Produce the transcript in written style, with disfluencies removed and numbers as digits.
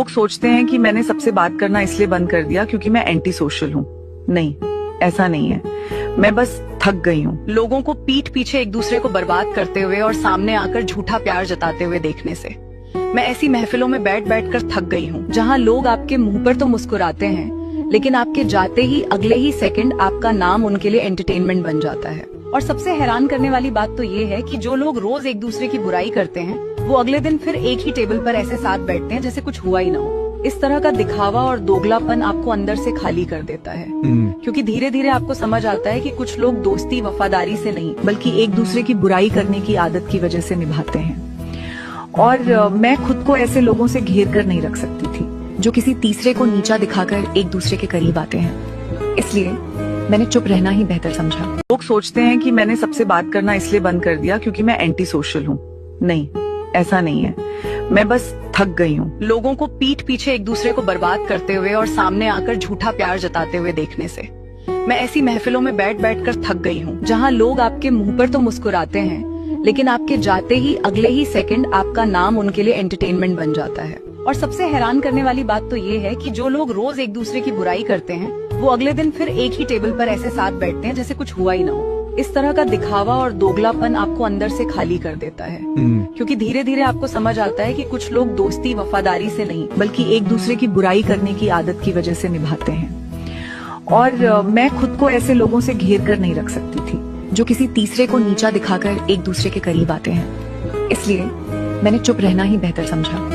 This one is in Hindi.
लोग सोचते हैं कि मैंने सबसे बात करना इसलिए बंद कर दिया क्योंकि मैं एंटी सोशल हूँ। नहीं, ऐसा नहीं है। मैं बस थक गई हूँ लोगों को पीठ पीछे एक दूसरे को बर्बाद करते हुए और सामने आकर झूठा प्यार जताते हुए देखने से। मैं ऐसी महफिलों में बैठ बैठ कर थक गई हूँ जहाँ लोग आपके मुंह पर तो मुस्कुराते हैं, लेकिन आपके जाते ही अगले ही सेकंड आपका नाम उनके लिए एंटरटेनमेंट बन जाता है। और सबसे हैरान करने वाली बात तो ये है कि जो लोग रोज एक दूसरे की बुराई करते हैं, वो अगले दिन फिर एक ही टेबल पर ऐसे साथ बैठते हैं जैसे कुछ हुआ ही ना हो। इस तरह का दिखावा और दोगलापन आपको अंदर से खाली कर देता है, क्योंकि धीरे धीरे आपको समझ आता है कि कुछ लोग दोस्ती वफादारी से नहीं बल्कि एक दूसरे की बुराई करने की आदत की वजह से निभाते हैं। और मैं खुद को ऐसे लोगों से घेर कर नहीं रख सकती थी जो किसी तीसरे को नीचा दिखाकर एक दूसरे के करीब आते हैं। इसलिए मैंने चुप रहना ही बेहतर समझा। लोग सोचते हैं कि मैंने सबसे बात करना इसलिए बंद कर दिया क्योंकि मैं एंटी सोशल हूँ। नहीं, ऐसा नहीं है। मैं बस थक गई हूँ लोगों को पीठ पीछे एक दूसरे को बर्बाद करते हुए और सामने आकर झूठा प्यार जताते हुए देखने से। मैं ऐसी महफिलों में बैठ बैठ कर थक गई हूँ जहाँ लोग आपके मुंह पर तो मुस्कुराते हैं, लेकिन आपके जाते ही अगले ही सेकंड आपका नाम उनके लिए एंटरटेनमेंट बन जाता है। और सबसे हैरान करने वाली बात तो ये है कि जो लोग रोज एक दूसरे की बुराई करते हैं, वो अगले दिन फिर एक ही टेबल पर ऐसे साथ बैठते हैं जैसे कुछ हुआ ही ना हो। इस तरह का दिखावा और दोगलापन आपको अंदर से खाली कर देता है, क्योंकि धीरे धीरे आपको समझ आता है कि कुछ लोग दोस्ती वफादारी से नहीं बल्कि एक दूसरे की बुराई करने की आदत की वजह से निभाते हैं। और मैं खुद को ऐसे लोगों से घेर कर नहीं रख सकती थी जो किसी तीसरे को नीचा दिखाकर एक दूसरे के करीब आते हैं। इसलिए मैंने चुप रहना ही बेहतर समझा।